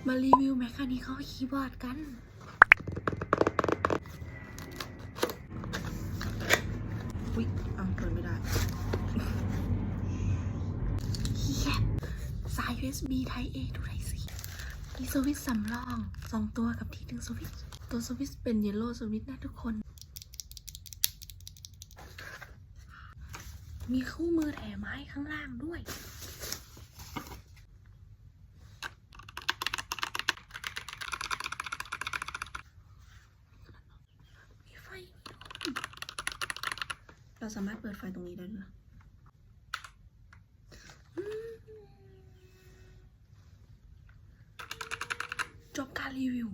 มารีวิวแมคคานิคอลคีย์บอร์ดกันอุ๊ยเปิดไม่ได้สาย USB Type A to Type C มีสวิตช์สำรอง2ตัวกับที่1สวิตช์ตัวสวิตช์เป็น Yellow สวิตช์นะทุกคนมีคู่มือแถมให้ข้างล่างด้วยมีไฟเราสามารถเปิดไฟตรงนี้ได้ด้วยจบการรีวิว